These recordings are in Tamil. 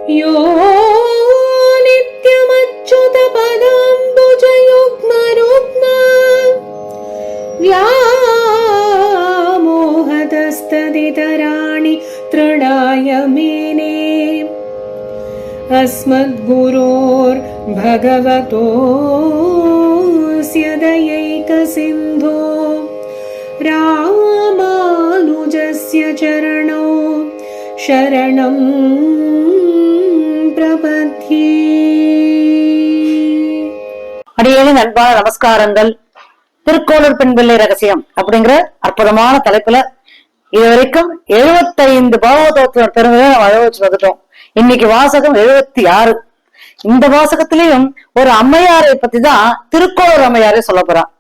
यो नित्यमच्युतपदाम्बुजयुग्मरुग्म व्यामोहतस्तदितराणि तृणाय मेने अस्मद्गुरोर्भगवतोऽस्य दयैकसिन्धो रामानुजस्य चरणौ शरणं प्रपद्ये. அடியேன் அன்பான நமஸ்காரங்கள். திருக்கோளூர் பெண் பிள்ளை ரகசியம் அப்படிங்கிற அற்புதமான தலைப்புல இதுவரைக்கும் 75 பாகவதோத்திர பெருமையை நம்ம அனுபவிச்சு வந்துட்டோம். இன்னைக்கு வாசகம் 76. இந்த வாசகத்திலையும் ஒரு அம்மையாரை பத்தி தான் திருக்கோளூர் அம்மையாரை சொல்ல போறான்.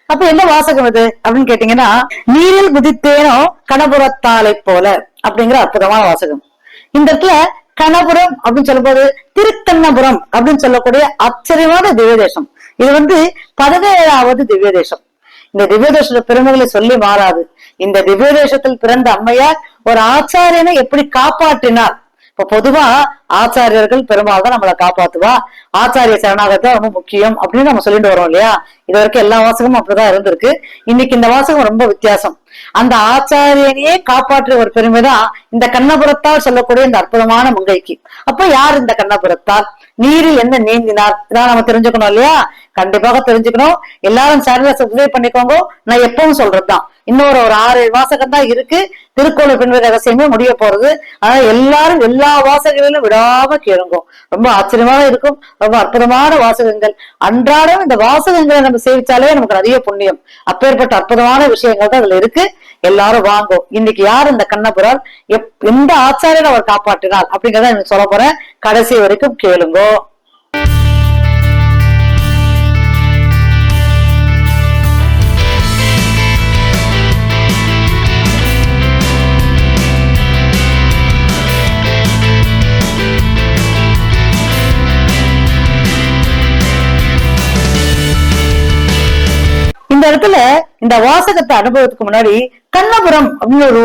அப்ப என்ன வாசகம் இது அப்படின்னு கேட்டீங்கன்னா, நீரில் குதித்தேனோ கணபுரத்தாலை போல அப்படிங்கிற அற்புதமான வாசகம். இந்த இடத்துல கணபுரம் அப்படின்னு சொல்லும்போது திருக்கண்ணபுரம் அப்படின்னு சொல்லக்கூடிய ஆச்சரியமான திவ்ய தேசம். இது 17வது திவ்ய தேசம். இந்த திவ்ய தேச பெருமைகளை சொல்லி மாறாது. இந்த திவ்ய தேசத்தில் பிறந்த அம்மையார் ஒரு ஆச்சாரியனை எப்படி காப்பாற்றினார். இப்ப பொதுவா ஆச்சாரியர்கள் பெருமாள் தான் நம்மளை காப்பாத்துவா, ஆச்சாரிய சரணாகத்தான் ரொம்ப முக்கியம் அப்படின்னு நம்ம சொல்லிட்டு வரோம் இல்லையா. இது வரைக்கும் எல்லா வாசகமும் அப்படிதான் இருந்திருக்கு. இன்னைக்கு இந்த வாசகம் ரொம்ப வித்தியாசம். அந்த ஆச்சாரியனையே காப்பாற்றிய ஒரு பெருமைதான் இந்த கண்ணபுரத்தால் சொல்லக்கூடிய இந்த அற்புதமான மங்கைக்கு. அப்ப யார் இந்த கண்ணபுரத்தால்? நீரில் என்ன நீந்தினார், இதான் நம்ம தெரிஞ்சுக்கணும் இல்லையா. கண்டிப்பாக தெரிஞ்சுக்கணும். எல்லாரும் சேனலை சப்ஸ்கிரைப் பண்ணிக்கோங்க. நான் எப்பவும் சொல்றதுதான். இன்னொரு 6-7 வாசகம் தான் இருக்கு. திருக்கோளூர் பெண் ரகசியமே முடிய போறது. ஆனா எல்லாரும் எல்லா வாசகங்களிலும் விடாம கேளுங்க. ரொம்ப ஆச்சரியமாக இருக்கும். ரொம்ப அற்புதமான வாசகங்கள். அன்றாடம் இந்த வாசகங்களை நம்ம சேவிச்சாலே நமக்கு நிறைய புண்ணியம். அப்பேற்பட்ட அற்புதமான விஷயங்கள் தான் அதுல இருக்கு. எல்லாரும் வாங்கோ. இன்னைக்கு யார் இந்த கண்ணபுரால், எந்த ஆச்சாரியனை அவர் காப்பாற்றினார் அப்படிங்கறத எனக்கு சொல்ல போறேன். கடைசி வரைக்கும் கேளுங்கோ. இந்த இடத்துல இந்த வாசகத்தை அனுபவத்துக்கு முன்னாடி கண்ணபுரம் அப்படின்னு ஒரு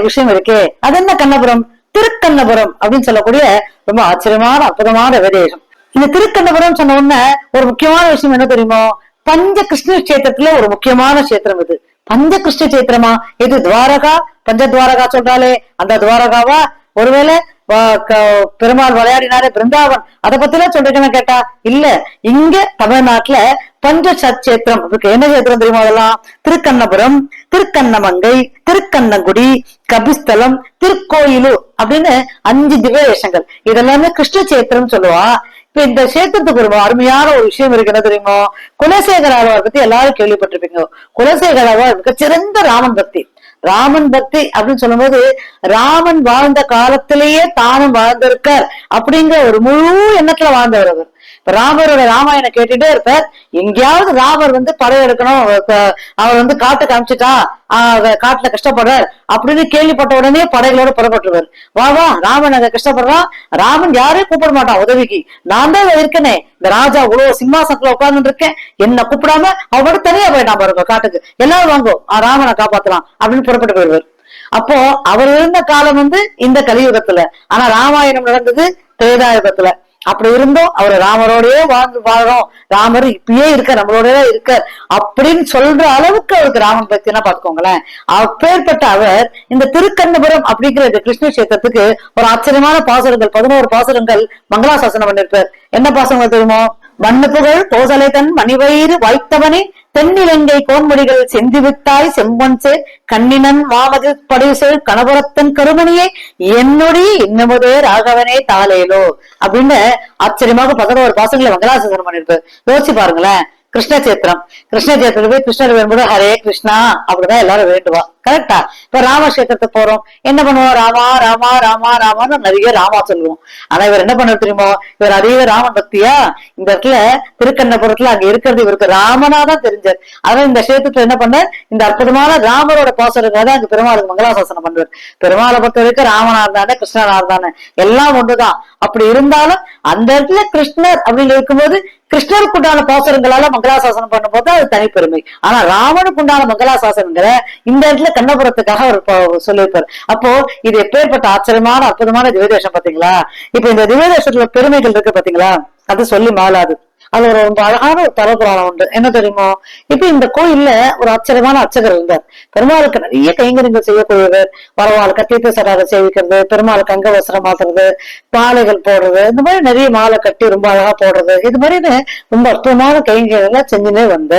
விஷயம் இருக்கே. அது என்ன கண்ணபுரம்? திருக்கண்ணபுரம் அப்படின்னு சொல்லக்கூடிய ரொம்ப ஆச்சரியமான அற்புதமான விதேசம். இந்த திருக்கண்ணபுரம் சொன்ன உடனே ஒரு முக்கியமான விஷயம் என்ன தெரியுமோ? பஞ்ச கிருஷ்ண கஷேத்திரத்துல ஒரு முக்கியமான கஷேத்திரம் இது. பஞ்ச கிருஷ்ண கஷேத்திரமா? இது துவாரகா, பஞ்சத்வாரகா சொல்றாலே அந்த துவாரகாவா? ஒருவேளை பெருமாள் விளையாடினாரு பிருந்தாவன், அதை பத்தி எல்லாம் சொல்றேன்னு கேட்டா இல்ல. இங்க தமிழ்நாட்டுல பஞ்ச சச்சேத்திரம் இருக்கு. என்ன சேத்திரம் தெரியுமா? அதெல்லாம் திருக்கண்ணபுரம், திருக்கண்ணமங்கை, திருக்கண்ணங்குடி, கபிஸ்தலம், திருக்கோயிலு அப்படின்னு 5 திவ்ய தேசங்கள். இதெல்லாமே கிருஷ்ண சேத்திரம் சொல்லுவா. இப்ப இந்த சேத்திரத்துக்கு ஒரு அருமையான ஒரு விஷயம் இருக்கு. என்ன தெரியுமோ? குலசேகர ஆழ்வார் பத்தி எல்லாரும் கேள்விப்பட்டிருப்பீங்க. குலசேகர ஆழ்வார் மிக சிறந்த ராமன் பக்தி. ராமன் பக்தி அப்படின்னு சொல்லும் போது ராமன் வாழ்ந்த காலத்திலேயே தானும் வாழ்ந்திருக்கார் அப்படிங்கிற ஒரு முழு எண்ணத்துல வாழ்ந்தவர் அவர். இப்ப ராமரோட ராமாயணம் கேட்டுட்டே இருப்பார். எங்கேயாவது ராமர் படையெடுக்கணும், அவர் காட்டுக்கு அனுப்பிச்சுட்டா காட்டுல கஷ்டப்படுறார் அப்படின்னு கேள்விப்பட்ட உடனே படைகளோட புறப்பட்டுருவார். வா ராமன் அங்க கஷ்டப்படுறான். ராமன் யாரையும் கூப்பிட மாட்டான் உதவிக்கு. நான் தான் இருக்கனே, இந்த ராஜா இவ்வளவு சிம்மாசனத்துல உட்கார்ந்து இருக்கேன், என்ன கூப்பிடாம அவரோட தனியா போயிட்டான் பாருங்க காட்டுக்கு. எல்லாரும் வாங்கோ, ராமனை காப்பாத்தலாம் அப்படின்னு புறப்பட்டு போயிடுவார். அப்போ அவர் இருந்த காலம் இந்த கலியுகத்துல. ஆனா ராமாயணம் நடந்தது திரேதாயுகத்துல. அப்படி இருந்தோம் அவர் ராமரோடயே வாழ்றோம், ராமர் இப்பயே இருக்க நம்மளோட இருக்க அப்படின்னு சொல்ற அளவுக்கு அவருக்கு ராமன் பக்தினா பாத்துக்கோங்களேன். அப்பேற்பட்ட அவர் இந்த திருக்கண்ணபுரம் அப்படிங்கிற கிருஷ்ண கஷேத்திரத்துக்கு ஒரு ஆச்சரியமான பாசுரங்கள் 11 பாசுரங்கள் மங்களாசாசனம் பண்ணிருப்பார். என்ன பாசுரங்கள் தெரியுமோ? மண்ணு புகழ் கோசலை தன் மணிவயிறு வாய்த்தவனே, தென்னிலங்கை கோன்மொழிகள் செந்திவித்தாய் செம்பொன்சே, கண்ணினன் மாமது படைசேல் கணபுரத்தன் கருமணியே, என்னுடைய இன்னமுதே ராகவனே தாலேலோ அப்படின்னு ஆச்சரியமாக 11 பாசங்களை மங்களாசாசனம் பண்ணிருப்பாரு. யோசிச்சு பாருங்களேன். கிருஷ்ணச்சேத்திரம், கிருஷ்ணச்சேத்திரத்துல போய் கிருஷ்ணர் வேண்டும்போது ஹரே கிருஷ்ணா அப்படிதான் எல்லாரும் வேண்டுவா. கரெக்டா? இப்ப ராமக்ஷேத்திரத்துக்கு போறோம், என்ன பண்ணுவோம்? ராமா ராமா ராமா ராமான்னு நிறைய ராமா சொல்லுவோம். ஆனா இவர் என்ன பண்ண தெரியுமோ? இவர் அதிக ராமன் பக்தியா. இந்த இடத்துல திருக்கண்ணபுரத்துல அங்க இருக்கிறது இவருக்கு ராமனாதான் தெரிஞ்சார். அதனால இந்த கஷேத்திரத்துல என்ன பண்ண, இந்த அற்புதமான ராமரோட பாசுரங்களை அங்க பெருமாளுக்கு மங்களாசாசனம் பண்ணுவார். பெருமாளை பொறுத்த வரைக்கும் ராமனா இருந்தானே கிருஷ்ணனா இருந்தானே எல்லாம் ஒன்றுதான். அப்படி இருந்தாலும் அந்த இடத்துல கிருஷ்ணர் அப்படின்னு இருக்கும்போது கிருஷ்ணருக்கு உண்டான பாசுரங்களால மங்களாசாசனம் பண்ணும்போது அது தனிப்பெருமை. ஆனா ராமனுக்கு உண்டான மங்களாசாசனங்களை இந்த இடத்துல கண்ணபுரத்துக்காக அவர் சொல்லியிருப்பார். அப்போ இது எப்பேற்பட்ட ஆச்சரியமான அற்புதமான திவ்யதேசம் பாத்தீங்களா. இப்ப இந்த திவ்யதேசத்துல பெருமைகள் இருக்கு பாத்தீங்களா, அது சொல்லி மாளாது. அது ஒரு ரொம்ப அழகான ஒரு தலபுராணம் உண்டு. என்ன தெரியுமோ, இப்ப இந்த கோயில்ல ஒரு ஆச்சரியமான அர்ச்சகர் இருந்தார். பெருமாளுக்கு நிறைய கைங்கரியங்கள் செய்யக்கூடியவர். வரவாளுக்கு தீர்த்த சடாரை சேவிக்கிறது, பெருமாளுக்கு அங்க வஸ்திரம் மாத்துறது, மாலைகள் போடுறது, இந்த மாதிரி நிறைய மாலை கட்டி ரொம்ப அழகா போடுறது, இது மாதிரி ரொம்ப அற்புதமான கைங்கரியெல்லாம் செஞ்சுனே வந்த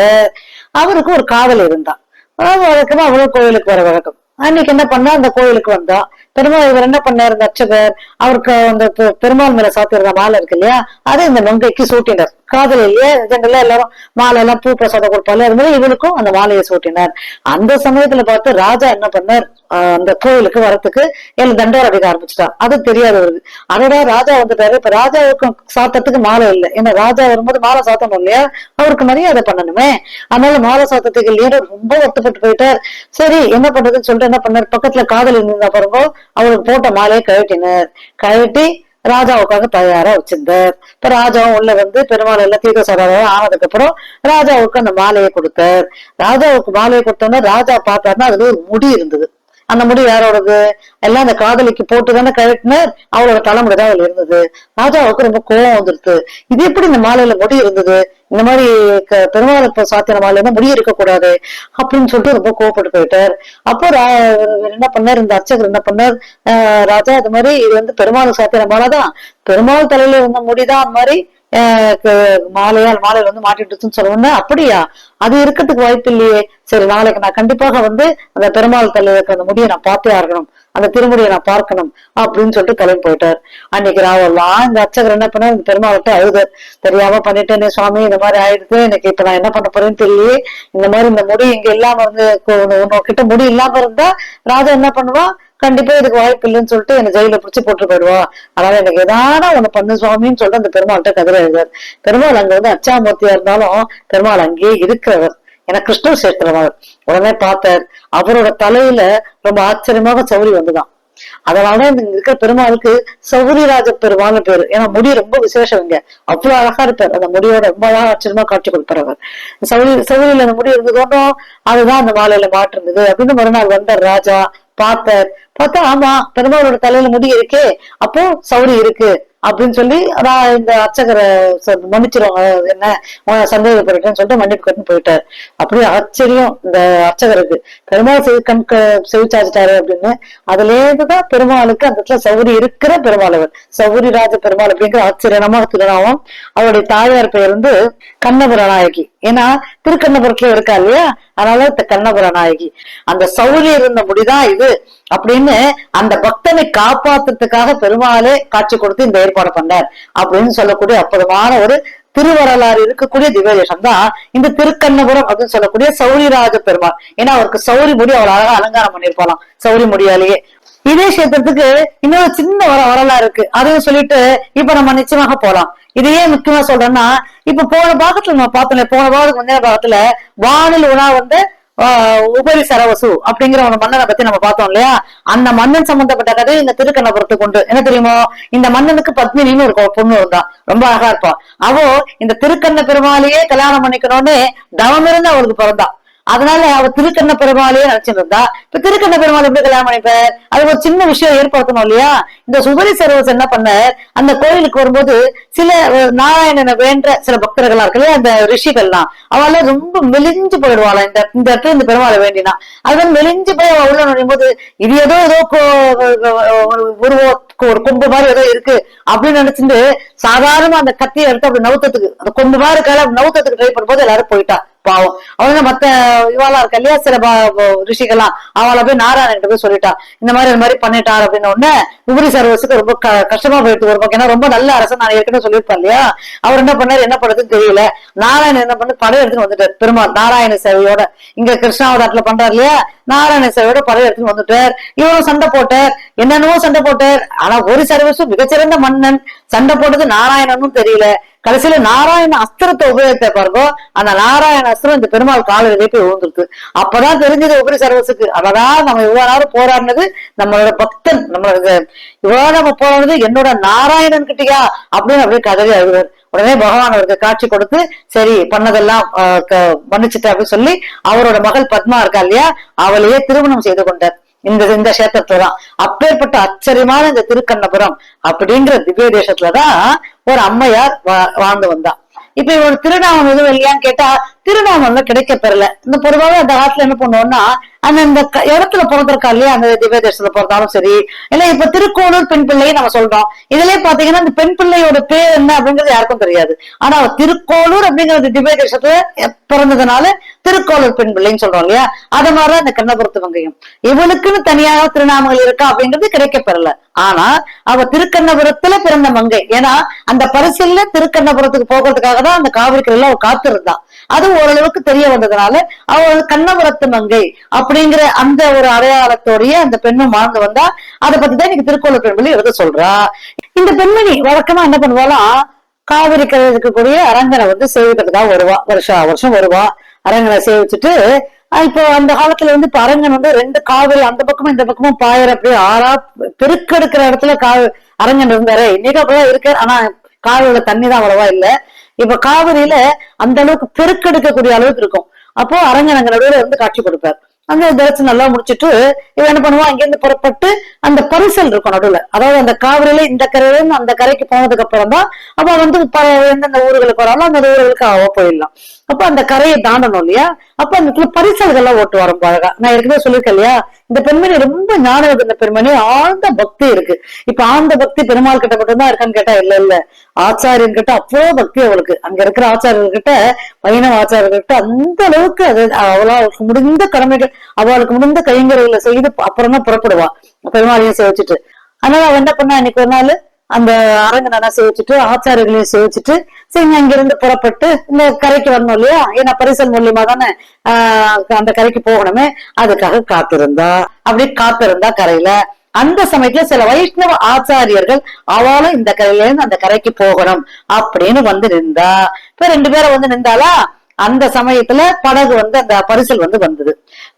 அவருக்கு ஒரு காதல் இருந்தான். வழக்கமா அவ்வளவு கோயிலுக்கு வர வழக்கம். அன்னைக்கு என்ன பண்ணா, அந்த கோயிலுக்கு வந்தா பெருமாள் இவர் என்ன பண்ணாரு, இந்த அர்ச்சகர் அவருக்கு அந்த பெருமாள் மேல சாத்திருந்த மாலை இருக்கு இல்லையா, அதை இந்த மங்கைக்கு சூட்டினார். காதல் இல்லையா, ஜனங்கள்ல எல்லாரும் மாலை எல்லாம் பூ பிரசாதம் கொடுப்பாரு, அது மாதிரி இவருக்கும் அந்த மாலையை சூட்டினார். அந்த சமயத்துல பார்த்து ராஜா என்ன பண்ணார், அந்த கோயிலுக்கு வரத்துக்கு எல்லாம் தண்டோர அடிக்க ஆரம்பிச்சுட்டார். அது தெரியாது அவருக்கு. அதோட ராஜா வந்துட்டாரு. இப்ப ராஜாவுக்கும் சாத்தத்துக்கு மாலை இல்லை. ஏன்னா ராஜா வரும்போது மாலை சாத்தணும் இல்லையா, அவருக்கு மரியாதை பண்ணணுமே. அதனால மாலை சாத்தத்துக்கு இல்லையா, ரொம்ப வருத்தப்பட்டு போயிட்டார். சரி என்ன பண்றதுன்னு சொல்லிட்டு என்ன பண்ணார், பக்கத்துல காதல் இருந்தா பாருங்க, அவருக்கு போட்ட மாலையை கழட்டினார். கழட்டி ராஜாவுக்காக தயாரா வச்சிருந்தார். இப்ப ராஜாவும் உள்ள வந்து பெருமாள் எல்லாம் தீர்க்க சொல்றாரு. ஆனதுக்கு அப்புறம் ராஜாவுக்கு அந்த மாலையை கொடுத்தார். ராஜாவுக்கு மாலையை கொடுத்தோன்னா ராஜா பார்த்தாருன்னா அதுல ஒரு முடி இருந்தது. அந்த முடி யாரோடது, எல்லாம் அந்த காதலிக்கு போட்டுதானே கழட்டினார், அவளோட தலைமுடிதான் அதுல இருந்தது. ராஜாவுக்கு ரொம்ப கோபம் வந்துருது. இது எப்படி இந்த மாலையில முடி இருந்தது, இந்த மாதிரி பெருமாள் சாத்தின மாலையில முடி இருக்கக்கூடாது அப்படின்னு சொல்லிட்டு ரொம்ப கோவப்பட்டு போயிட்டார். அப்போ என்ன பண்ணார், இந்த அர்ச்சகர் என்ன பண்ணார், ராஜா அது மாதிரி இது வந்து பெருமாள் சாத்தின மாலைதான், பெருமாள் தலையில இருந்த முடிதான் அந்த மாதிரி மாலையில வந்து மாட்டிட்டுச்சுன்னு சொல்லுவோம்னா, அப்படியா, அது இருக்கிறதுக்கு வாய்ப்பு இல்லையே. சரி நாளைக்கு நான் கண்டிப்பாக வந்து அந்த பெருமாள் தலையில இருக்கிற அந்த முடியை நான் பார்த்தே ஆகணும், அந்த திருமுடியை நான் பார்க்கணும் அப்படின்னு சொல்லிட்டு கிளம்பி போயிட்டார். அன்னைக்கு ராவெல்லாம் இந்த அர்ச்சகர் என்ன பண்ண, இந்த பெருமாள்கிட்ட அழுதார். தெரியாம பண்ணிட்டேனே சுவாமி, இந்த மாதிரி ஆயிடுது, எனக்கு இப்ப நான் என்ன பண்ண போறேன்னு தெரியலையே. இந்த மாதிரி இந்த முடி இங்க இல்லாம இருந்து உன்னகிட்ட முடி இல்லாம இருந்தா ராஜா என்ன பண்ணுவா, கண்டிப்பா இதுக்கு வாய்ப்பு இல்லைன்னு சொல்லிட்டு என்ன ஜெயில பிடிச்சு போட்டு போயிடுவா. அதனால எனக்கு ஏதான ஒண்ணு பண்ணு சுவாமின்னு சொல்லிட்டு அந்த பெருமாள்கிட்ட கதிர எழுதார். பெருமாள் அங்க வந்து அச்சாமூர்த்தியா இருந்தாலும் பெருமாள் அங்கேயே இருக்கிறவர். ஏன்னா கிருஷ்ணர் சேர்க்கிறவர். உடனே பார்த்தார், அவரோட தலையில ரொம்ப ஆச்சரியமாக சௌரி வந்துதான். அதனால இங்க இருக்கிற பெருமாளுக்கு சௌரிராஜ பெருமாள்னு பேரு. ஏன்னா முடி ரொம்ப விசேஷம், இங்க அவ்வளவு அழகா இருப்பார். அந்த முடியோட ரொம்ப அழகா ஆச்சரியமா காட்சி கொடுப்பார் அவர். சௌரியில அந்த முடி இருந்ததோடும் அதுதான் அந்த மாலையில மாட்டு இருந்தது அப்படின்னு மறுநாள் வந்தார் ராஜா. பார்த்தா ஆமா பெருமாளோட தலையில முடி இருக்கே, அப்போ சௌரி இருக்கு அப்படின்னு சொல்லி இந்த அர்ச்சகரை மன்னிச்சிருவாங்க, என்ன சந்தேகப்பட்டுன்னு சொல்லிட்டு மன்னிப்பு கட்டு போயிட்டார். அப்படியே ஆச்சரியம் இந்த அர்ச்சகருக்கு, பெருமாள் செவிச்சாச்சிட்டாரு அப்படின்னு. அதுல இருந்துதான் பெருமாளுக்கு அந்த இடத்துல சௌரி இருக்கிற பெருமாள் அவர் சௌரி ராஜ பெருமாள் அப்படிங்கிற ஆச்சரியமா திருநாமம். அவருடைய தாயார் பெயர் வந்து கண்ணபுர நாயகி. ஏன்னா திருக்கண்ணபுரத்துல இருக்கா இல்லையா, அதனால கண்ணபுர நாயகி. அந்த சௌரி இருந்த முடிதான் இது அப்படின்னு அந்த பக்தனை காப்பாத்துறதுக்காக பெருமாளே காட்சி கொடுத்து இந்த ஏற்பாடு பண்ணார் அப்படின்னு சொல்லக்கூடிய அற்புதமான ஒரு திருவரலாறு இருக்கக்கூடிய திவ்யதேசம் தான் இந்த திருக்கண்ணபுரம் அப்படின்னு சொல்லக்கூடிய சௌரிராஜ பெருமாள். ஏன்னா அவருக்கு சௌரி முடி அவ்வளவு அழகா அலங்காரம் பண்ணிருப்பாளாம் சௌரி முடியாலேயே. இதே கஷேத்திரத்துக்கு இன்னொரு சின்ன வரலாறு இருக்கு, அதையும் சொல்லிட்டு இப்ப நம்ம நிச்சயமாக போலாம். இதையே முக்கியமா சொல்றேன்னா, இப்ப போன பாகத்துல நம்ம பார்த்தோம், போன பாகத்துக்கு முந்தைய பாகத்துல வானில் உணா வந்து உபரி சரவசு அப்படிங்கிற ஒரு மன்னனை பத்தி நம்ம பார்த்தோம் இல்லையா. அந்த மன்னன் சம்பந்தப்பட்ட கதை இந்த திருக்கண்ணபுரத்துக்கு உண்டு. என்ன தெரியுமோ, இந்த மன்னனுக்கு பத்மினின்னு ஒரு பொண்ணு இருந்தா, ரொம்ப அழகா இருப்பா. அவோ இந்த திருக்கண்ண பெருமாளையே கல்யாணம் பண்ணிக்கணும்னு தவம் இருந்து அவருக்கு பிறந்தா. அதனால அவர் திருக்கண்ண பெருமாளையே நினைச்சிருந்தா. இப்ப திருக்கண்ண பெருமாள் எப்படி கல்யாணம் பண்ணிப்பார், அது ஒரு சின்ன விஷயம் ஏற்படுத்தணும் இல்லையா. இந்த சுபரி சர்வஸ் என்ன பண்ண, அந்த கோயிலுக்கு வரும்போது சில நாராயணனை வேண்ட சில பக்தர்களா இருக்கு இல்லையா, அந்த ரிஷிகள்லாம் அவெல்லாம் ரொம்ப மெலிஞ்சு போயிடுவாள். இந்த இடத்துல இந்த பெருமாளை வேண்டினா அது மெலிஞ்சு போய் அவ உள்ள நுழையும் போது இது ஏதோ ஒரு கொம்பு மாதிரி ஏதோ இருக்கு அப்படின்னு நினைச்சிட்டு சாதாரணமா அந்த கத்தியை எடுத்து அப்படி நவுத்தத்துக்கு, அந்த கொம்பு மாதிரி இருக்கால நவுத்தத்துக்கு ட்ரை பண்ணும்போது எல்லாரும் போயிட்டா. பாவம் அவங்க மத்த இவாளா இருக்க இல்லையா சில ரிஷிகள்லாம், அவளை போய் நாராயணன் போய் சொல்லிட்டா இந்த மாதிரி பண்ணிட்டார் அப்படின்னு உடனே உபரி சர்வஸுக்கு ரொம்ப கஷ்டமா போயிட்டு வருவாங்க. ஏன்னா ரொம்ப நல்ல அரசன், நான் ஏற்கனவே சொல்லியிருப்பேன் இல்லையா. அவர் என்ன பண்ணாரு, என்ன பண்றதுன்னு தெரியல. நாராயணன் என்ன பண்ணு, படம் எடுத்துன்னு வந்துட்டார். பெருமாள் நாராயண சேவையோட இங்க கிருஷ்ணாவதாட்டில பண்றாரு இல்லையா, நாராயண சேவையோட படம் எடுத்துன்னு வந்துட்டார். இவரும் சண்டை போட்டார், என்னென்னவோ சண்டை போட்டார். ஆனா ஒரு சர்வஸும் மிகச்சிறந்த மன்னன், சண்டை போட்டது நாராயணனும் தெரியல. கடைசியில நாராயண அஸ்திரத்தை உபயோகித்த பாருங்க, அந்த நாராயண அஸ்திரம் இந்த பெருமாள் காலையிலே போய் விழுந்துருக்கு. அப்பதான் தெரிஞ்சது உபரி சர்வஸுக்கு, அதான் நம்ம இவ்வளவு நேரம் போராடினது நம்மளோட பக்தன், நம்மளோட இவ்வளவு நம்ம போராடுறது என்னோட நாராயணன் கிட்டயா அப்படின்னு அப்படியே கதறி அழுவார். உடனே பகவான் அவருக்கு காட்சி கொடுத்து சரி பண்ணதெல்லாம் மன்னிச்சுட்டு அப்படின்னு சொல்லி அவரோட மகள் பத்மா இருக்கா இல்லையா, அவளையே திருமணம் செய்து கொண்டார் இந்த கஷேத்திரத்துலதான். அப்பேற்பட்ட ஆச்சரியமான இந்த திருக்கண்ணபுரம் அப்படிங்கிற திவ்ய தேசத்துலதான் ஒரு அம்மையார் வாழ்ந்து வந்தா. இப்ப இவரோட திருநாமம் எதுவும் இல்லையான்னு கேட்டா திருநாமம் கிடைக்க பெறல. இந்த பொதுவாக அந்த காலத்துல என்ன பண்ணுவோம்னா அந்த இடத்துல பிறந்திருக்கா இல்லையா, அந்த திவ்ய தேசத்துல பிறந்தாலும் சரி இல்ல இப்ப திருக்கோளூர் பெண் பிள்ளையை நம்ம சொல்றோம். இதுலயே பாத்தீங்கன்னா இந்த பெண் பிள்ளையோட பேர் என்ன அப்படிங்கிறது யாருக்கும் தெரியாது. ஆனா திருக்கோளூர் அப்படிங்கிறது திவ்ய தேசத்துல பிறந்ததுனால திருக்கோளூர் பெண் பிள்ளைன்னு சொல்றோம் இல்லையா. அது மாதிரிதான் இந்த கண்ணபுரத்து மங்கையும் இவளுக்குன்னு தனியாக திருநாமங்கள் இருக்கா அப்படிங்கிறது கிடைக்க பெறல. ஆனா அவ திருக்கண்ணபுரத்துல பிறந்த மங்கை. ஏன்னா அந்த பரிசில்ல திருக்கண்ணபுரத்துக்கு போகிறதுக்காக தான் அந்த காவிரி கரையில அவ காத்திருந்தான். அது ஓரளவுக்கு தெரிய வந்ததுனால அவள் கண்ணபுரத்து மங்கை அப்படிங்கிற அந்த ஒரு அடையாளத்தோடைய அந்த பெண்ணும் வாழ்ந்து வந்தா. அதை பத்திதான் இன்னைக்கு திருக்கோளூர் பெண்மணி எழுத சொல்றா. இந்த பெண்மணி வழக்கமா என்ன பண்ணுவாலாம், காவிரி கரையில் இருக்கக்கூடிய அரங்கனை சேவிக்கிறதுக்காக வருவா. வருஷம் வருவா, அரங்கனை சேவிச்சுட்டு இப்போ அந்த காலத்துல இப்ப அரங்கன் ரெண்டு காவிரி அந்த பக்கமும் இந்த பக்கமும் பாயிர அப்படியே ஆறா பெருக்கெடுக்கிற இடத்துல அரங்கன் இருந்தாரு. இன்னைக்கு அப்படிதான் இருக்கு. ஆனா காவிரியோட தண்ணி தான் அவ்வளவா இல்ல. இப்ப காவிரியில அந்த அளவுக்கு பெருக்கெடுக்கக்கூடிய அளவுக்கு இருக்கும். அப்போ அரங்கன் அங்க நடுவில் காட்சி கொடுப்பார். அங்க தரிசனம் நல்லா முடிச்சுட்டு இவன் என்ன பண்ணுவான், அங்கிருந்து புறப்பட்டு அந்த பரிசல் இருக்கும் நடுவுல, அதாவது அந்த காவிரியில இந்த கரையில அந்த கரைக்கு போனதுக்கு அப்புறம் தான் அப்ப எந்தெந்த ஊர்களுக்கு வராலும் அந்த ஊர்களுக்கு அவ போயிடலாம். அப்ப அந்த கரையை தாண்டணும் இல்லையா. அப்ப அந்த பரிசல்கள்லாம் ஓட்டு வரும் அழகா. நான் ஏற்கனவே சொல்லியிருக்கேன் இல்லையா, இந்த பெண்மணி ரொம்ப ஞானம் இருந்த பெண்மணி, ஆழ்ந்த பக்தி இருக்கு. இப்ப ஆழ்ந்த பக்தி பெருமாள் கிட்ட மட்டும்தான் இருக்கான்னு கேட்டா இல்ல, ஆச்சாரியன் கிட்ட அவ்வளோ பக்தி அவளுக்கு. அங்க இருக்கிற ஆச்சாரியர்கிட்ட, வைணவ ஆச்சாரியர்கிட்ட அந்த அளவுக்கு அது அவளுக்கு முடிந்த கடமைகள், அவளுக்கு முடிந்த கைங்கரைகளை செய்து அப்புறம் தான் புறப்படுவா பெருமாளையும் சேவிச்சுட்டு. அதனால அவ என்ன பண்ணா, இன்னைக்கு ஒரு நாள் அந்த அரங்கனா சேவிச்சுட்டு ஆச்சாரியர்களையும் சேவிச்சுட்டு சரி அங்கிருந்து புறப்பட்டு இந்த கரைக்கு வரணும் இல்லையா. ஏன்னா பரிசல் மூலியமா தானே அந்த கரைக்கு போகணுமே, அதுக்காக காத்திருந்தா கரையில. அந்த சமயத்துல சில வைஷ்ணவ ஆச்சாரியர்கள் அவளும் இந்த கரையில இருந்து அந்த கரைக்கு போகணும் அப்படின்னு நின்றா. இப்ப 2 பேரை நின்றாலா. அந்த சமயத்துல படகு அந்த பரிசல் வந்தது.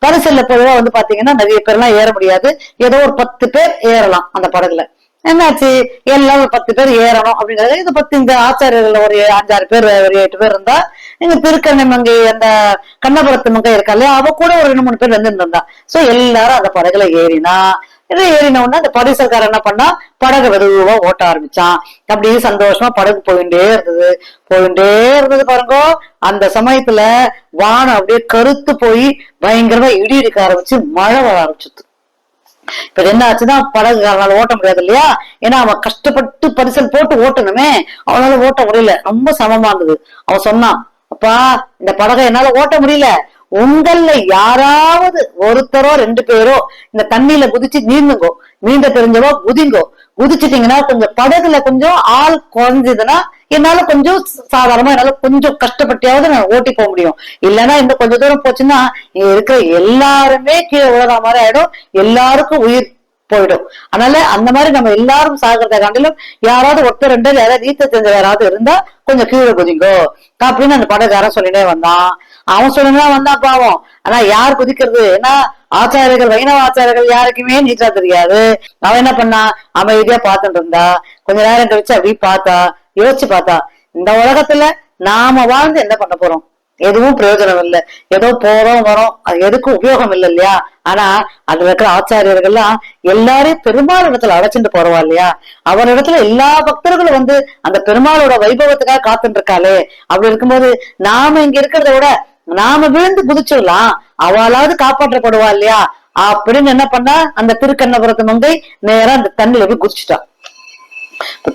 பரிசல்ல பொதுவா பாத்தீங்கன்னா நிறைய பேர்லாம் ஏற முடியாது. ஏதோ ஒரு 10 பேர் ஏறலாம் அந்த படகுல. என்னாச்சு, எல்லாம் ஒரு 10 பேர் ஏறணும் அப்படிங்கிறது. இதை பத்தி இந்த ஆச்சாரியர்கள் ஒரு 5-6 பேர் ஒரு 8 பேர் இருந்தா, இங்க திருக்கண்ணை மங்கை அந்த கண்ணபுரத்து மங்கை இருக்கா இல்லையா, அவ கூட ஒரு 2-3 பேர் இருந்தா. சோ எல்லாரும் அந்த படகுல ஏறினவுடனே அந்த பரிசல்காரர் என்ன பண்ணா, படகு வெதுவா ஓட்ட ஆரம்பிச்சான். அப்படியே சந்தோஷமா படகு போயிட்டே இருந்தது பாருங்க. அந்த சமயத்துல வானம் அப்படியே கருத்து போய் பயங்கரமா இடி இடிக்க ஆரம்பிச்சு, மழை வர ஆரம்பிச்சுது. இப்ப என்ன ஆச்சுன்னா, படகுக்காரனால ஓட்ட முடியாது இல்லையா. ஏன்னா அவன் கஷ்டப்பட்டு பரிசல் போட்டு ஓட்டணுமே, அவனால ஓட்ட முடியல. ரொம்ப சமமா இருந்தது. அவன் சொன்னான், அப்பா இந்த படகை என்னால ஓட்ட முடியல, உங்கள யாராவது ஒருத்தரோ 2 பேரோ இந்த தண்ணியில குதிச்சு நீந்த தெரிஞ்சவோ குதிச்சிட்டீங்கன்னா கொஞ்சம் படகுல கொஞ்சம் ஆள் குறைஞ்சதுன்னா என்னால கொஞ்சம் சாதாரணமா என்னால கொஞ்சம் கஷ்டப்பட்டியாவது நான் ஓட்டி போக முடியும். இல்லைன்னா இந்த கொஞ்ச தூரம் போச்சுன்னா இங்க இருக்கிற எல்லாருமே கீழே விழுற மாதிரி ஆயிடும், எல்லாருக்கும் உயிர் போயிடும். அதனால அந்த மாதிரி நம்ம எல்லாரும் சாகிறத காண்டிலும் யாராவது ஒருத்தர் 2 யாராவது நீத்த தெரிஞ்ச யாராவது இருந்தா கொஞ்சம் கீழே குதிங்கோ அப்படின்னு அந்த படகாரன் சொல்லினே வந்தான். அவன் சொல்லிதான் வந்தான் பாவம். ஆனா யார் குதிக்கிறது, ஏன்னா ஆச்சாரியர்கள் வைணவ ஆச்சாரியர்கள் யாருக்குமே நீச்சா தெரியாது. அவன் என்ன பண்ணா, அமைதியா பாத்துட்டு இருந்தா. கொஞ்ச நேரம் கழிச்சு அப்படி யோசிச்சு பார்த்தா, இந்த உலகத்துல நாம வாழ்ந்து என்ன பண்ண போறோம், எதுவும் பிரயோஜனம் இல்லை. ஏதோ போறோம் வரோம், அது எதுக்கும் உபயோகம் இல்லை இல்லையா. ஆனா அதுல இருக்கிற ஆச்சாரியர்கள்லாம் எல்லாரையும் பெருமாள் இடத்துல அழைச்சிட்டு போறவா இல்லையா. அவர் இடத்துல எல்லா பக்தர்களும் அந்த பெருமாளோட வைபவத்துக்காக காத்துட்டு இருக்காளே. அப்படி இருக்கும்போது நாம இங்க இருக்கிறத விட நாம விழுந்து குதிச்சிடலாம், அவளாவது காப்பாற்றப்படுவா இல்லையா அப்படின்னு என்ன பண்ணா, அந்த திருக்கண்ணபுரத்து மங்கை நேரா அந்த தண்ணியில போய் குதிச்சுட்டான்.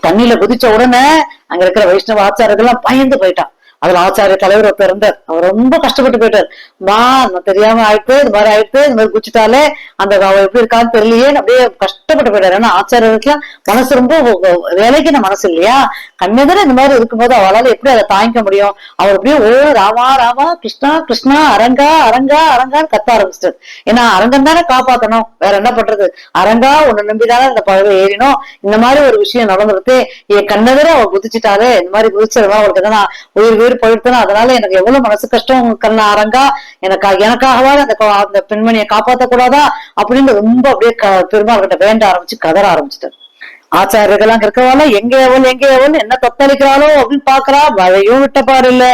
தண்ணியில குதிச்ச உடனே அங்க இருக்கிற வைஷ்ணவ ஆச்சாரர்கள் எல்லாம் பயந்து போயிட்டான். அதுல ஆச்சாரிய தலைவர் ஒருத்தர் இருந்தார். அவர் ரொம்ப கஷ்டப்பட்டு போயிட்டார். தெரியாம ஆயிட்டு இது மாதிரி குச்சிட்டாலே அந்த எப்படி இருக்கான்னு தெரியலையே அப்படியே கஷ்டப்பட்டு போயிட்டாரு. ஏன்னா ஆச்சாரியர்களுக்குலாம் மனசு ரொம்ப வேலைக்குன மனசு இல்லையா. கண்ணெதிர இந்த மாதிரி இருக்கும்போது அவளால எப்படி அதை தாங்கிக்க முடியும். அவர் அப்படியே ராமா ராமா கிருஷ்ணா கிருஷ்ணா அரங்கா அரங்கா அரங்கான்னு கத்த ஆரம்பிச்சிட்டாரு. ஏன்னா அரங்கன் தானே காப்பாத்தணும், வேற என்ன பண்றது. அரங்கா உன்னை நம்பிதானே இந்த பழக ஏறினோம், இந்த மாதிரி ஒரு விஷயம் நடந்துருது, என் கண்ணெதிர அவ குதிச்சுட்டாரு, இந்த மாதிரி குதிச்சிருவா, அவளுக்கு தானே உயிர் போயிடுத்துனா, அதனால எனக்கு எவ்வளவு மனசு கஷ்டம். கண்ண அரங்கா எனக்காகவா அந்த பெண்மணியை காப்பாத்த கூடாதா அப்படின்னு ரொம்ப அப்படியே பெருமாள் கிட்ட வேண்ட ஆரம்பிச்சு கதற ஆரம்பிச்சிட்டாரு. ஆச்சாரியர்கள் அங்க இருக்கவால எங்க எவள் என்ன தத்தளிக்கிறாளோ அப்படின்னு பாக்குறா. மழையும் விட்ட பாரு இல்ல,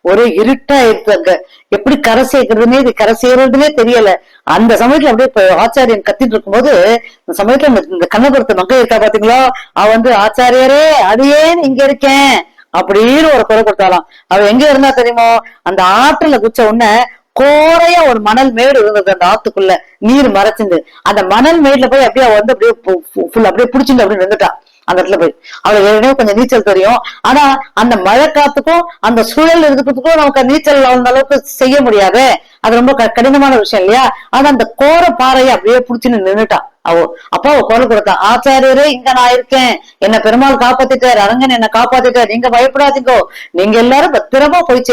ஒரே இருட்டா இருக்கு அங்க. எப்படி கரை சேர்க்கறதுன்னே கரை சேர்றதுன்னே தெரியல. அந்த சமயத்துல அப்படியே ஆச்சாரியன் கத்திட்டு இருக்கும்போது இந்த சமயத்துல இந்த கண்ணபுரத்து மக்கள் இருக்கா பாத்தீங்களா, அவ வந்து ஆச்சாரியரே அது ஏன் இங்க இருக்கேன் அப்படின்னு ஒரு குறை கொடுத்தாலாம். அவ எங்க இருந்தா தெரியுமோ, அந்த ஆற்றுல குச்ச உடனே கோரையா ஒரு மணல் மேடு இருந்தது அந்த ஆத்துக்குள்ள, நீர் மறைச்சிருந்து. அந்த மணல் மேடுல போய் அப்படியே வந்து அப்படியே அப்படியே புடிச்சுட்டு அப்படி நின்றுட்டா அந்த இடத்துல போய். அவளுக்கு ஏற்கனவே கொஞ்சம் நீச்சல் தெரியும். ஆனா அந்த மழை காத்துக்கும் அந்த சூழல் இருக்கிறதுக்கும் நமக்கு நீச்சல் அந்த அளவுக்கு செய்ய முடியாது. அது ரொம்ப கடினமான விஷயம் இல்லையா. ஆனா அந்த கோர பாறையை அப்படியே புடிச்சுன்னு நின்றுட்டா அப்போ அவ குரல் கொடுத்தா, ஆச்சாரியரே இங்க நான் இருக்கேன், என்ன பெருமாள் காப்பாத்திட்டாரு, அரங்கன் என்ன காப்பாத்திட்டாரு, நீங்க பயப்படாதீங்கோ, நீங்க எல்லாரும் பத்திரமா போய்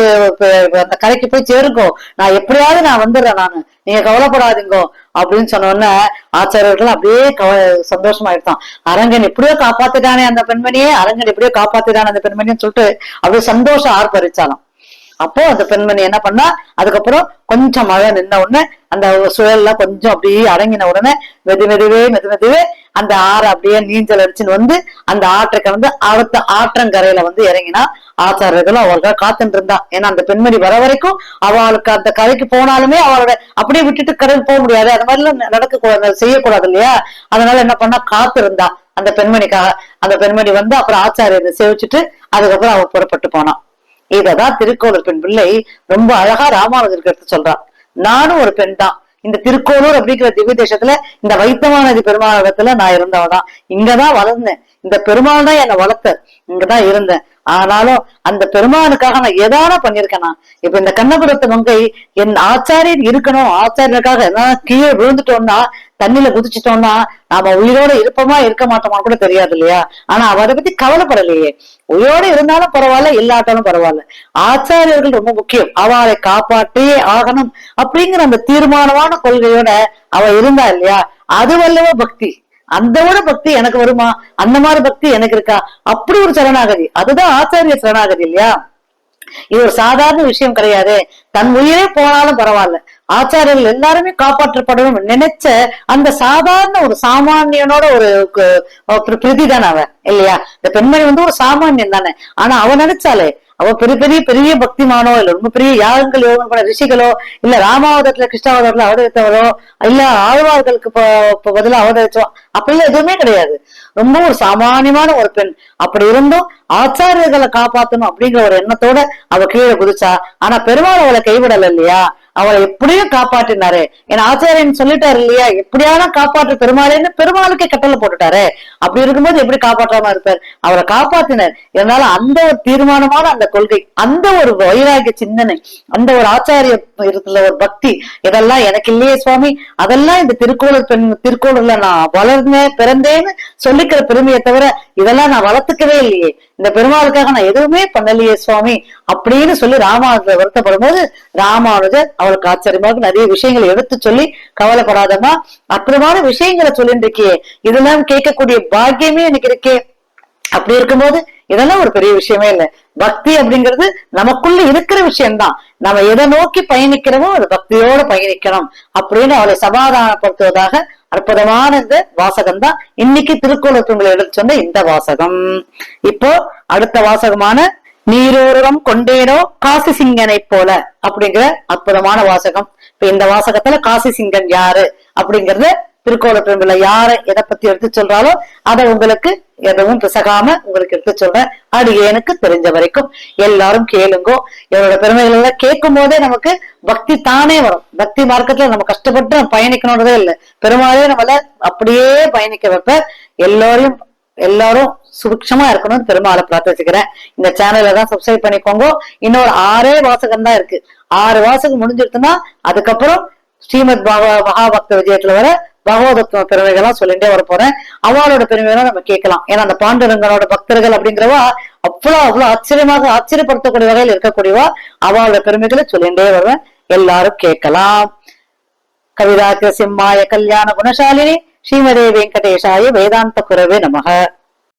அந்த கரைக்கு போய் சேருங்கோ, நான் எப்படியாவது நான் வந்துடுறேன் நானு, நீங்க கவலைப்படாதீங்கோ அப்படின்னு சொன்ன உடனே ஆச்சாரியர்கள் அப்படியே சந்தோஷமாயிட்டான். அரங்கன் எப்படியோ காப்பாத்திட்டானே அந்த பெண்மணியே, அரங்கன் எப்படியோ காப்பாத்திட்டானே அந்த பெண்மணின்னு சொல்லிட்டு அப்படியே சந்தோஷம் ஆர்ப்பரிச்சாலும். அப்போ அந்த பெண்மணி என்ன பண்ணா, அதுக்கப்புறம் கொஞ்சம் மழை நின்ன உடனே அந்த சுழல்லாம் கொஞ்சம் அப்படியே அடங்கின உடனே மெதுமெதுவே அந்த ஆறு அப்படியே நீஞ்சல் அடிச்சுன்னு வந்து அந்த ஆற்றை வந்து அடுத்த ஆற்றங்கரையில வந்து இறங்கினா. ஆச்சாரியர்களும் அவளுக்காக காத்துட்டு இருந்தா. ஏன்னா அந்த பெண்மணி வர வரைக்கும் அவளுக்கு அந்த கரைக்கு போனாலுமே அவளோட அப்படியே விட்டுட்டு கரைக்கு போக முடியாது, அது மாதிரி எல்லாம் நடக்க செய்யக்கூடாது இல்லையா. அதனால என்ன பண்ணா, காத்து இருந்தா அந்த பெண்மணிக்காக. அந்த பெண்மணி வந்து அப்புறம் ஆச்சாரியரை சேவிச்சுட்டு அதுக்கப்புறம் அவ புறப்பட்டு போனான். இததான் திருக்கோளூர் பெண் பிள்ளை ரொம்ப அழகா ராமானுஜருக்கு எடுத்து சொல்றான். நானும் ஒரு பெண் தான். இந்த திருக்கோளூர் அப்படிங்கிற திவ்ய தேசத்துல இந்த வைத்தமாநதி பெருமாளத்துல நான் இருந்தவதான். இங்கதான் வளர்ந்தேன். இந்த பெருமாள் தான் என்னை வளர்த்த, இங்கதான் இருந்தேன். ஆனாலும் அந்த பெருமானுக்காக நான் ஏதான பண்ணிருக்கேனா. இப்ப இந்த கண்ணபுரத்து மங்கை என் ஆச்சாரியன் இருக்கணும், ஆச்சாரியனுக்காக என்ன கீழே விழுந்துட்டோம்னா, தண்ணியில குதிச்சிட்டோம்னா நாம உயிரோட இருப்போமா இருக்க மாட்டோமா கூட தெரியாது இல்லையா. ஆனா அவ அதை பத்தி கவலைப்படலையே. உயிரோட இருந்தாலும் பரவாயில்ல, இல்லாட்டாலும் பரவாயில்ல, ஆச்சாரியர்கள் ரொம்ப முக்கியம், அவளை காப்பாற்றியே ஆகணும் அப்படிங்கிற அந்த தீர்மானமான கொள்கையோட அவ இருந்தா இல்லையா. அது வல்லவோ பக்தி. அந்த ஒரு பக்தி எனக்கு வருமா, அந்த மாதிரி பக்தி எனக்கு இருக்கா, அப்படி ஒரு சரணாகதி, அதுதான் ஆச்சாரிய சரணாகதி இல்லையா. இது ஒரு சாதாரண விஷயம் கிடையாது. தன் உயிரே போனாலும் பரவாயில்ல, ஆச்சாரியர்கள் எல்லாருமே காப்பாற்றப்படணும் நினைச்ச அந்த சாதாரண ஒரு சாமானியனோட ஒரு பிரதி தானே அவ இல்லையா. இந்த பெண்மணி வந்து ஒரு சாமானியன் தானே. ஆனா அவ நினைச்சாலே அவ பெரிய பெரிய பெரிய பக்திமானோ இல்ல ரொம்ப பெரிய யாகங்கள் யோகம் பண்ண ரிஷிகளோ இல்ல ராமாவதத்துல கிருஷ்ணாவதத்துல அவதரித்தவரோ இல்ல ஆழ்வார்களுக்கு பதிலா அவதரிச்சோ அப்படிலாம் எதுவுமே கிடையாது. ரொம்ப ஒரு சாமானியமான ஒரு பெண். அப்படி இருந்தும் ஆச்சாரியர்களை காப்பாத்தணும் அப்படிங்கிற ஒரு எண்ணத்தோட அவ கீழே குதிச்சா. ஆனா பெருமாள் அவளை கைவிடல இல்லையா, அவளை எப்படியும் காப்பாற்றினாரு. ஏன்னா ஆச்சாரியன் சொல்லிட்டாரு இல்லையா, எப்படியான காப்பாற்று பெருமாளேன்னு பெருமாளுக்கே கட்டளை போட்டுட்டாரு. அப்படி இருக்கும்போது எப்படி காப்பாற்றாம இருப்பார், அவரை காப்பாத்தினார். இருந்தாலும் அந்த ஒரு தீர்மானமான அந்த கொள்கை, அந்த ஒரு வைராகிய சிந்தனை, அந்த ஒரு ஆச்சாரிய ஒரு பக்தி, இதெல்லாம் எனக்கு இல்லையே சுவாமி, அதெல்லாம் இந்த திருக்கோளூர்ல நான் வளர்ந்தேன் பிறந்தேன்னு சொல்லிக்கிற பெருமையை தவிர இதெல்லாம் நான் வளர்த்துக்கவே இல்லையே, இந்த பெருமாளுக்காக நான் எதுவுமே பண்ணலையே சுவாமி அப்படின்னு சொல்லி ராமானுஜர் வருத்தப்படும் போது ராமானுஜர் அவளுக்கு ஆச்சரியமாக நிறைய விஷயங்களை எடுத்து சொல்லி, கவலைப்படாதமா அற்புதமான விஷயங்களை சொல்லிட்டு இருக்கியே, இதெல்லாம் கேட்கக்கூடிய பாக்கியமே எனக்கு இருக்கே. அப்படி இருக்கும்போது இதெல்லாம் ஒரு பெரிய விஷயமே இல்லை. பக்தி அப்படிங்கிறது நமக்குள்ள இருக்கிற விஷயம்தான். நம்ம எதை நோக்கி பயணிக்கிறோமோ அது பக்தியோட பயணிக்கணும் அப்படின்னு அவளை சமாதானப்படுத்துவதாக அற்புதமான இந்த வாசகம் தான் இன்னைக்கு திருக்கோளூர் எடுத்து சொன்ன இந்த வாசகம். இப்போ அடுத்த வாசகமான நீரோரம் கொண்டேனோ காசி சிங்கனை போல அப்படிங்கிற அற்புதமான வாசகம். இப்ப இந்த வாசகத்துல காசி சிங்கன் யாரு அப்படிங்கறத திருக்கோளூர் யார எதை பத்தி எடுத்து சொல்றாலோ அதை உங்களுக்கு எதுவும் பிசகாம உங்களுக்கு எடுத்து சொல்றேன். அடியேனுக்கு தெரிஞ்ச வரைக்கும் எல்லாரும் கேளுங்கோ. இவரோட பெருமைகள் எல்லாம் கேட்கும் போதே நமக்கு பக்தி தானே வரும். பக்தி மார்க்கத்துல நம்ம கஷ்டப்பட்டு பயணிக்கணும்ன்றதே இல்லை, பெருமாளே நம்மள அப்படியே பயணிக்க வைப்ப. எல்லாரும் சுபிக்ஷமா இருக்கணும்னு பெருமாளை பிரார்த்திச்சுக்கிறேன். இந்த சேனல்ல தான் சப்ஸ்கிரைப் பண்ணிக்கோங்க. இன்னொரு 6 வாசகம் தான் இருக்கு. 6 வாசகம் முடிஞ்சிருச்சுன்னா அதுக்கப்புறம் ஸ்ரீமத் மகாபக்த விஜயத்துல வர பகவதத்துவ பெருமைகள்லாம் சொல்லிட்டே வர போறேன். அவளோட பெருமைகளை நம்ம கேட்கலாம். ஏன்னா அந்த பாண்டுரங்கனோட பக்தர்கள் அப்படிங்கிறவா அவ்வளவு ஆச்சரியப்படுத்தக்கூடிய வகையில் இருக்கக்கூடியவா. அவளோட பெருமைகளை சொல்லிட்டே வருவேன், எல்லாரும் கேட்கலாம். கவிதாக்கிய சிம்மாய கல்யாண குணசாலினி ஸ்ரீமதே வெங்கடேஷாய வேதாந்த குரவே நமக.